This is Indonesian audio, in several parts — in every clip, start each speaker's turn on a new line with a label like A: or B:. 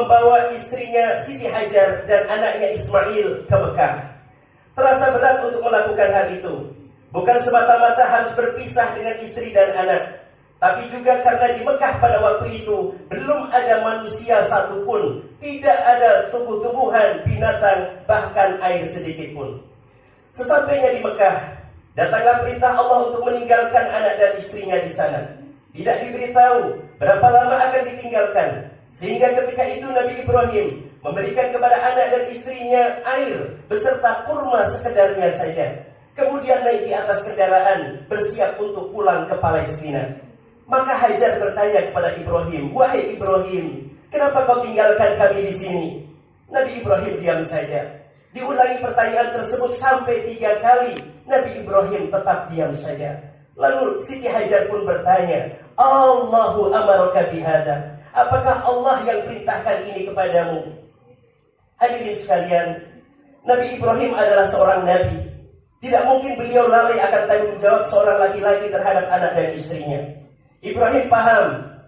A: membawa istrinya Siti Hajar dan anaknya Ismail ke Mekah. Terasa berat untuk melakukan hal itu. Bukan semata-mata harus berpisah dengan istri dan anak, tapi juga karena di Mekah pada waktu itu belum ada manusia satupun, tidak ada tumbuh-tumbuhan, binatang, bahkan air sedikit pun. Sesampainya di Mekah, datanglah perintah Allah untuk meninggalkan anak dan istrinya di sana. Tidak diberitahu berapa lama akan ditinggalkan, sehingga ketika itu Nabi Ibrahim memberikan kepada anak dan istrinya air beserta kurma sekedarnya saja. Kemudian naik di atas kendaraan, bersiap untuk pulang ke Palestina. Maka Hajar bertanya kepada Ibrahim, "Wahai Ibrahim, kenapa kau tinggalkan kami di sini?" Nabi Ibrahim diam saja. Diulangi pertanyaan tersebut sampai 3 kali. Nabi Ibrahim tetap diam saja. Lalu Siti Hajar pun bertanya, "Allahu amaraka bihada?" Apakah Allah yang perintahkan ini kepadamu? Hadirin sekalian, Nabi Ibrahim adalah seorang nabi. Tidak mungkin beliau lalai akan tanggung jawab seorang laki-laki terhadap anak dan istrinya. Ibrahim paham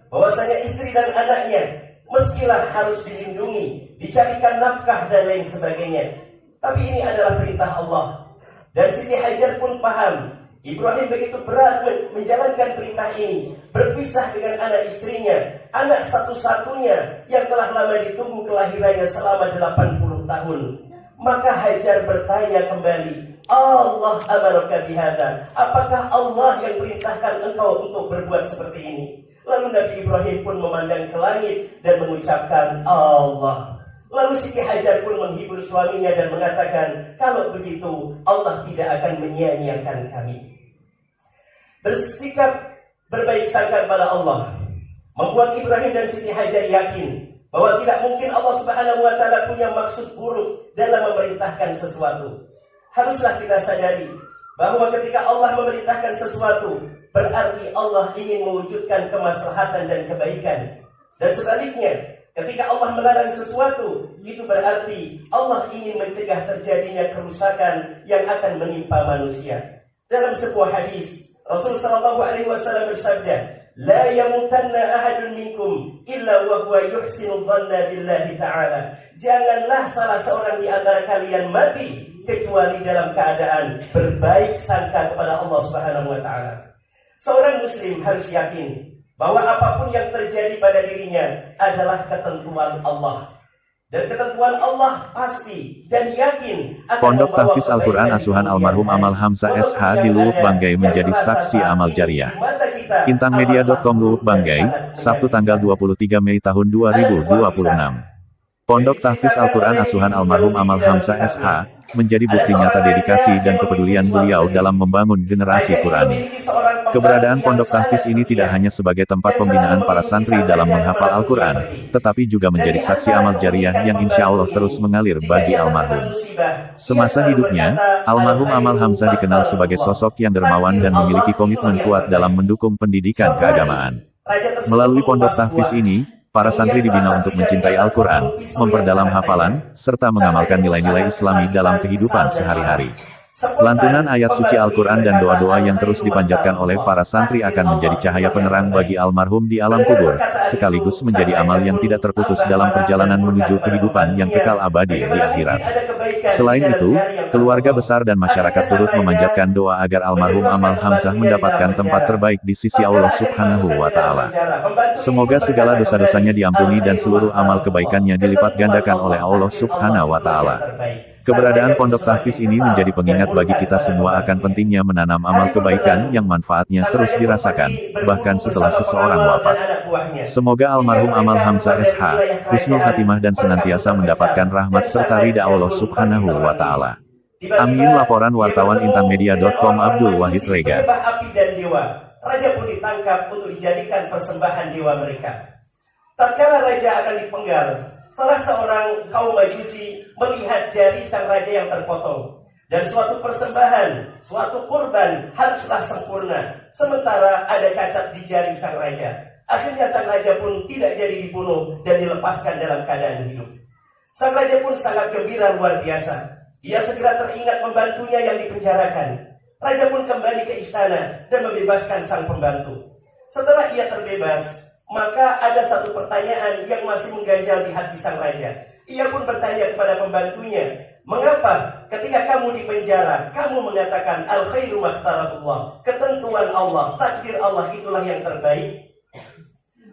A: bahwasanya istri dan anaknya meskilah harus dilindungi, dicarikan nafkah dan lain sebagainya, tapi ini adalah perintah Allah. Dan Siti Hajar pun paham Ibrahim begitu berat menjalankan perintah ini, berpisah dengan anak istrinya, anak satu-satunya yang telah lama ditunggu kelahirannya selama 80 tahun. Maka Hajar bertanya kembali, "Allah amaraka bihada?" Apakah Allah yang perintahkan engkau untuk berbuat seperti ini? Lalu Nabi Ibrahim pun memandang ke langit dan mengucapkan Allah. Lalu Siti Hajar pun menghibur suaminya dan mengatakan, "Kalau begitu Allah tidak akan menyia-nyiakan kami." Bersikap berbaik sangka kepada Allah membuat Ibrahim dan Siti Hajar yakin bahwa tidak mungkin Allah Subhanahu wa Ta'ala punya maksud buruk dalam memerintahkan sesuatu. Haruslah kita sadari bahwa ketika Allah memerintahkan sesuatu, berarti Allah ingin mewujudkan kemaslahatan dan kebaikan. Dan sebaliknya, ketika Allah melarang sesuatu, itu berarti Allah ingin mencegah terjadinya kerusakan yang akan menimpa manusia. Dalam sebuah hadis, Rasul sallallahu alaihi wasallam bersabda, "La yamutanna ahadun minkum illa wa huwa yuhsinu dhanna billahi ta'ala." Janganlah salah seorang di antara kalian mati kecuali dalam keadaan berbaik sangka kepada Allah Subhanahu wa Ta'ala. Seorang muslim harus yakin bahwa apapun yang terjadi pada dirinya adalah ketentuan Allah. Dan ketentuan Allah pasti dan yakin akan
B: Pondok Tahfiz Al-Quran Asuhan Almarhum Amal Hamzah SH di Luwuk Banggai menjadi saksi amal jariah. Intanmedia.com Luwuk Banggai, Sabtu tanggal 23 Mei tahun 2026. Pondok Tahfiz Al-Quran Asuhan Almarhum Amal Hamzah SH menjadi bukti nyata dedikasi dan kepedulian beliau dalam membangun generasi Qurani. Keberadaan Pondok Tahfiz ini tidak hanya sebagai tempat pembinaan para santri dalam menghafal Al-Quran, tetapi juga menjadi saksi amal jariah yang insya Allah terus mengalir bagi almarhum. Semasa hidupnya, almarhum Amal Hamzah dikenal sebagai sosok yang dermawan dan memiliki komitmen kuat dalam mendukung pendidikan keagamaan. Melalui Pondok Tahfiz ini, para santri dibina untuk mencintai Al-Quran, memperdalam hafalan, serta mengamalkan nilai-nilai Islami dalam kehidupan sehari-hari. Lantunan ayat suci Al-Quran dan doa-doa yang terus dipanjatkan oleh para santri akan menjadi cahaya penerang bagi almarhum di alam kubur, sekaligus menjadi amal yang tidak terputus dalam perjalanan menuju kehidupan yang kekal abadi di akhirat. Selain itu, keluarga besar dan masyarakat turut memanjatkan doa agar almarhum Amal Hamzah mendapatkan tempat terbaik di sisi Allah Subhanahu wa Ta'ala. Semoga segala dosa-dosanya diampuni dan seluruh amal kebaikannya dilipat gandakan oleh Allah Subhanahu wa Ta'ala. Keberadaan Pondok Tahfiz ini menjadi pengingat bagi kita semua akan pentingnya menanam amal kebaikan yang manfaatnya terus dirasakan, bahkan setelah seseorang wafat. Semoga almarhum Amal Hamzah SH, husnul khatimah dan senantiasa mendapatkan rahmat serta ridha Allah Subhanahu wa Ta'ala. Amin. Laporan wartawan Intanmedia.com Abdul Wahid Rega.
A: Raja pun ditangkap untuk dijadikan persembahan dewa mereka. Tatkala raja akan dipenggal, salah seorang kaum Majusi melihat jari sang raja yang terpotong. Dan suatu persembahan, suatu kurban haruslah sempurna, sementara ada cacat di jari sang raja. Akhirnya sang raja pun tidak jadi dibunuh dan dilepaskan dalam keadaan hidup. Sang raja pun sangat gembira luar biasa. Ia segera teringat pembantunya yang dipenjarakan. Raja pun kembali ke istana dan membebaskan sang pembantu. Setelah ia terbebas, Maka ada satu pertanyaan yang masih mengganjal di hati sang raja. Ia pun bertanya kepada pembantunya, mengapa ketika kamu di penjara, kamu mengatakan al-khairu makhtarahullah, ketentuan Allah, takdir Allah itulah yang terbaik?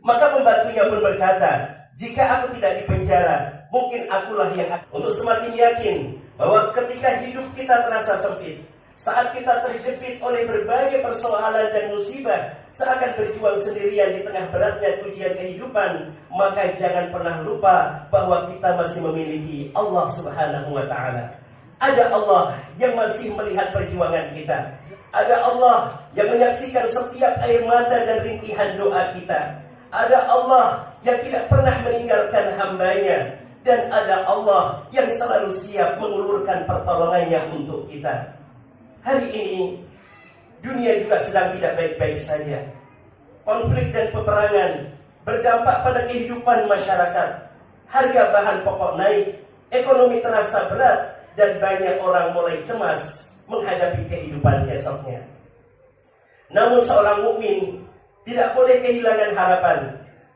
A: Maka pembantunya pun berkata, jika aku tidak di penjara, mungkin akulah yang untuk semakin yakin bahwa ketika hidup kita terasa sempit, saat kita terjepit oleh berbagai persoalan dan musibah, seakan berjuang sendirian di tengah beratnya ujian kehidupan, maka jangan pernah lupa bahwa kita masih memiliki Allah Subhanahu wa Ta'ala. Ada Allah yang masih melihat perjuangan kita. Ada Allah yang menyaksikan setiap air mata dan rintihan doa kita. Ada Allah yang tidak pernah meninggalkan hambanya. Dan ada Allah yang selalu siap mengulurkan pertolongannya untuk kita. Hari ini dunia juga sedang tidak baik-baik saja. Konflik dan peperangan berdampak pada kehidupan masyarakat. Harga bahan pokok naik, ekonomi terasa berat, dan banyak orang mulai cemas menghadapi kehidupan esoknya. Namun seorang mukmin tidak boleh kehilangan harapan.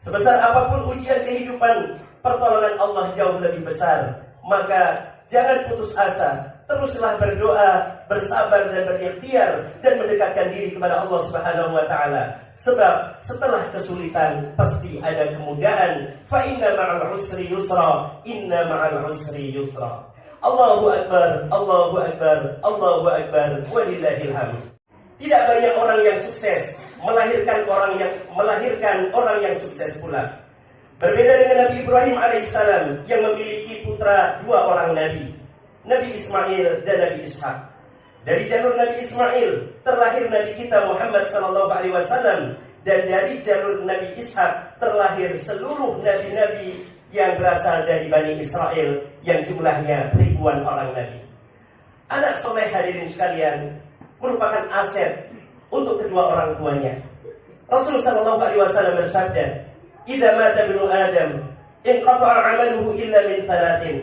A: Sebesar apapun ujian kehidupan, pertolongan Allah jauh lebih besar. Maka jangan putus asa. Teruslah berdoa, bersabar dan berikhtiar dan mendekatkan diri kepada Allah Subhanahu wa Ta'ala. Sebab setelah kesulitan pasti ada kemudahan. Fa inna ma'al usri yusra, inna ma'al usri yusra. Allahu Akbar, Allahu Akbar, Allahu Akbar, walillahil hamd. Tidak banyak orang yang sukses melahirkan orang yang sukses pula. Berbeda dengan Nabi Ibrahim alaihissalam yang memiliki putra dua orang nabi, Nabi Ismail dan Nabi Ishak. Dari jalur Nabi Ismail terlahir Nabi kita Muhammad sallallahu alaihi wasallam, dan dari jalur Nabi Ishak terlahir seluruh nabi-nabi yang berasal dari Bani Israel yang jumlahnya ribuan orang nabi. Anak soleh hadirin sekalian merupakan aset untuk kedua orang tuanya. Rasul sallallahu alaihi wasallam bersabda, "Idza mata ibnu Adam, inqata'a 'amaluhu illa min thalathin."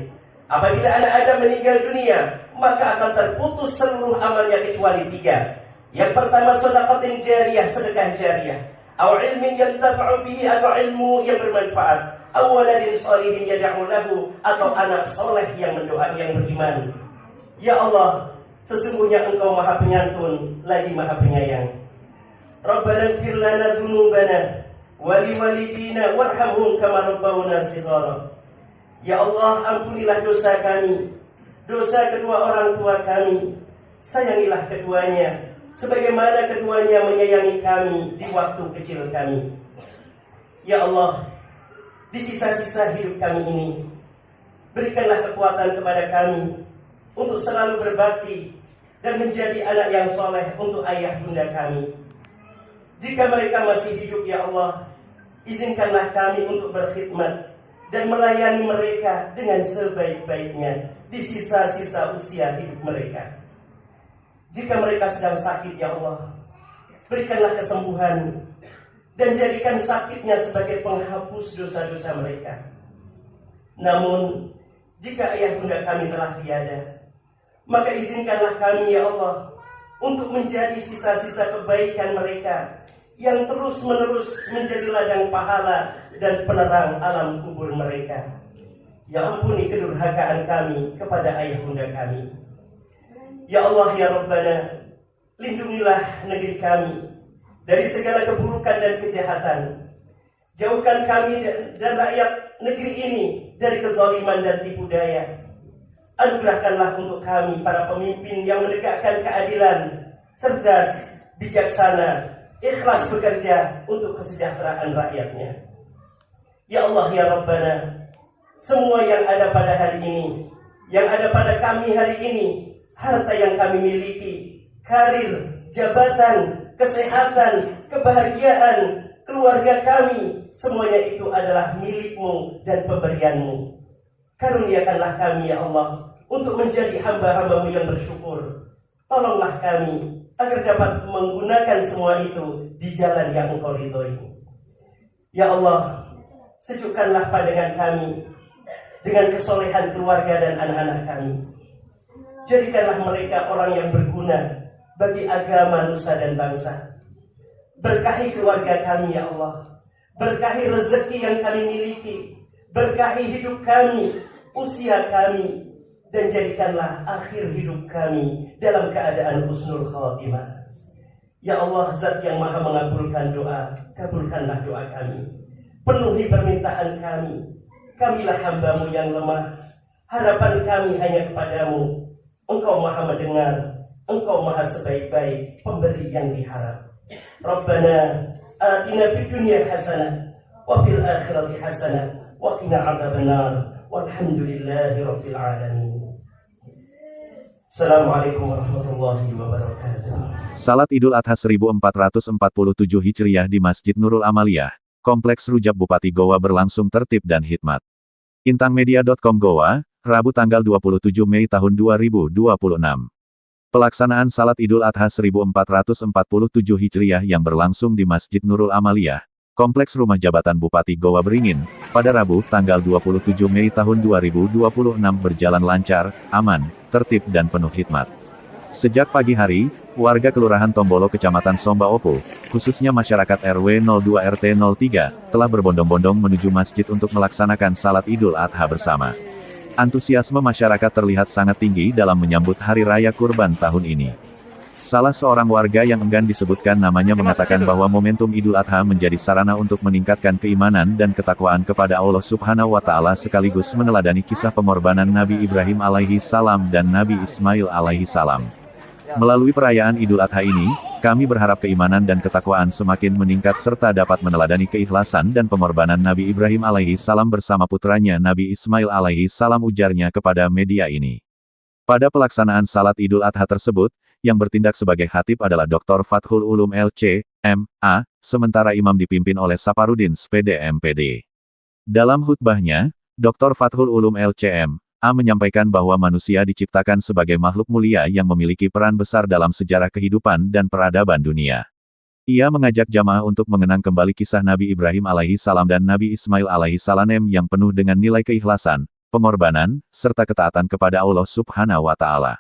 A: Apabila anak Adam meninggal dunia, maka akan terputus seluruh amalnya kecuali tiga. Yang pertama, sedekah jariyah, sedekah jariyah. Aw ilmin yantafa'u bihi, atau ilmu yang bermanfaat. Aw waladin shalihin yad'u lahu, atau anak soleh yang mendoakan yang beriman. Ya Allah, sesungguhnya Engkau Maha Penyantun lagi Maha Penyayang. Rabbana ighfir lana dzunubana wa liwalidina warhamhum kama rabbawna shighara. Ya Allah, ampunilah dosa kami, dosa kedua orang tua kami. Sayangilah keduanya sebagaimana keduanya menyayangi kami di waktu kecil kami. Ya Allah, di sisa-sisa hidup kami ini, berikanlah kekuatan kepada kami untuk selalu berbakti dan menjadi anak yang soleh untuk ayah bunda kami. Jika mereka masih hidup, ya Allah, izinkanlah kami untuk berkhidmat dan melayani mereka dengan sebaik-baiknya di sisa-sisa usia hidup mereka. Jika mereka sedang sakit, ya Allah, berikanlah kesembuhan dan jadikan sakitnya sebagai penghapus dosa-dosa mereka. Namun, jika ayah bunda kami telah tiada, maka izinkanlah kami, ya Allah, untuk menjadi sisa-sisa kebaikan mereka yang terus-menerus menjadi ladang pahala dan penerang alam kubur mereka. Ya ampuni kedurhakaan kami kepada ayah bunda kami. Ya Allah, ya Rabbana, lindungilah negeri kami dari segala keburukan dan kejahatan. Jauhkan kami dan rakyat negeri ini dari kezaliman dan tipu daya. Anugerahkanlah untuk kami para pemimpin yang menegakkan keadilan, cerdas, bijaksana, ikhlas bekerja untuk kesejahteraan rakyatnya. Ya Allah, ya Rabbana, semua yang ada pada hari ini, yang ada pada kami hari ini, harta yang kami miliki, karir, jabatan, kesehatan, kebahagiaan, keluarga kami, semuanya itu adalah milik-Mu dan pemberian-Mu. Karuniakanlah kami, ya Allah, untuk menjadi hamba-hamba-Mu yang bersyukur. Tolonglah kami agar dapat menggunakan semua itu di jalan yang Engkau ridhoi. Ya Allah, sejukkanlah pandangan kami dengan kesolehan keluarga dan anak-anak kami. Jadikanlah mereka orang yang berguna bagi agama, nusa dan bangsa. Berkahi keluarga kami, ya Allah. Berkahi rezeki yang kami miliki, berkahi hidup kami, usia kami, dan jadikanlah akhir hidup kami dalam keadaan husnul khatimah. Ya Allah, Zat yang Maha mengabulkan doa, kabulkanlah doa kami. Penuhi permintaan kami. Kamilah hamba-Mu yang lemah. Harapan kami hanya kepadamu. Engkau Maha mendengar. Engkau Maha sebaik-baik pemberi yang diharap. Rabbana atina fid dunya hasanah wa fil akhirati hasanah wa qina adzabannar. Walhamdulillahi rabbil alamin. Assalamualaikum warahmatullahi wabarakatuh.
B: Salat Idul Adha 1447 Hijriah di Masjid Nurul Amaliyah, Kompleks Rujak Bupati Goa berlangsung tertib dan hikmat. Intangmedia.com Goa, Rabu tanggal 27 Mei tahun 2026. Pelaksanaan Salat Idul Adha 1447 Hijriah yang berlangsung di Masjid Nurul Amaliyah, Kompleks Rumah Jabatan Bupati Goa Beringin, pada Rabu tanggal 27 Mei tahun 2026 berjalan lancar, aman, tertib dan penuh hikmat. Sejak pagi hari, warga Kelurahan Tombolo Kecamatan Somba Opo, khususnya masyarakat RW 02 RT 03, telah berbondong-bondong menuju masjid untuk melaksanakan Salat Idul Adha bersama. Antusiasme masyarakat terlihat sangat tinggi dalam menyambut Hari Raya Kurban tahun ini. Salah seorang warga yang enggan disebutkan namanya mengatakan bahwa momentum Idul Adha menjadi sarana untuk meningkatkan keimanan dan ketakwaan kepada Allah Subhanahu wa Ta'ala sekaligus meneladani kisah pengorbanan Nabi Ibrahim alaihi salam dan Nabi Ismail alaihi salam. Melalui perayaan Idul Adha ini, kami berharap keimanan dan ketakwaan semakin meningkat serta dapat meneladani keikhlasan dan pengorbanan Nabi Ibrahim alaihi salam bersama putranya Nabi Ismail alaihi salam, ujarnya kepada media ini. Pada pelaksanaan Salat Idul Adha tersebut, yang bertindak sebagai khatib adalah Dr. Fathul Ulum LC, M.A., sementara imam dipimpin oleh Saparudin SPD MPD. Dalam khutbahnya, Dr. Fathul Ulum LCM, A menyampaikan bahwa manusia diciptakan sebagai makhluk mulia yang memiliki peran besar dalam sejarah kehidupan dan peradaban dunia. Ia mengajak jamaah untuk mengenang kembali kisah Nabi Ibrahim alaihi salam dan Nabi Ismail alaihi salam yang penuh dengan nilai keikhlasan, pengorbanan, serta ketaatan kepada Allah Subhanahu wa Ta'ala.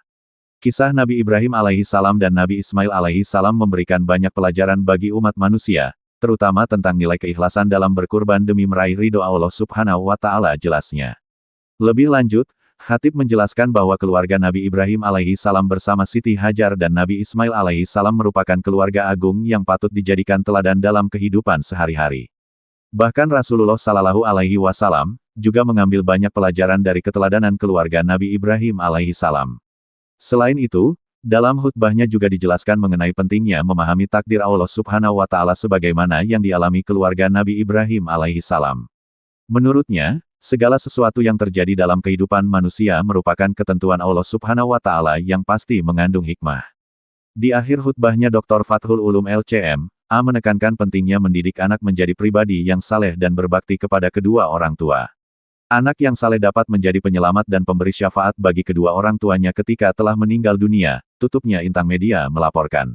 B: Kisah Nabi Ibrahim alaihi salam dan Nabi Ismail alaihi salam memberikan banyak pelajaran bagi umat manusia, terutama tentang nilai keikhlasan dalam berkurban demi meraih ridho Allah Subhanahu wa Ta'ala, jelasnya. Lebih lanjut, khatib menjelaskan bahwa keluarga Nabi Ibrahim alaihi salam bersama Siti Hajar dan Nabi Ismail alaihi salam merupakan keluarga agung yang patut dijadikan teladan dalam kehidupan sehari-hari. Bahkan Rasulullah Shallallahu alaihi wasallam juga mengambil banyak pelajaran dari keteladanan keluarga Nabi Ibrahim alaihi salam. Selain itu, dalam khutbahnya juga dijelaskan mengenai pentingnya memahami takdir Allah Subhanahu wa Ta'ala sebagaimana yang dialami keluarga Nabi Ibrahim alaihi salam. Menurutnya, segala sesuatu yang terjadi dalam kehidupan manusia merupakan ketentuan Allah Subhanahu wa Ta'ala yang pasti mengandung hikmah. Di akhir khutbahnya Dr. Fathul Ulum LCM, A menekankan pentingnya mendidik anak menjadi pribadi yang saleh dan berbakti kepada kedua orang tua. Anak yang saleh dapat menjadi penyelamat dan pemberi syafaat bagi kedua orang tuanya ketika telah meninggal dunia, tutupnya Intang Media melaporkan.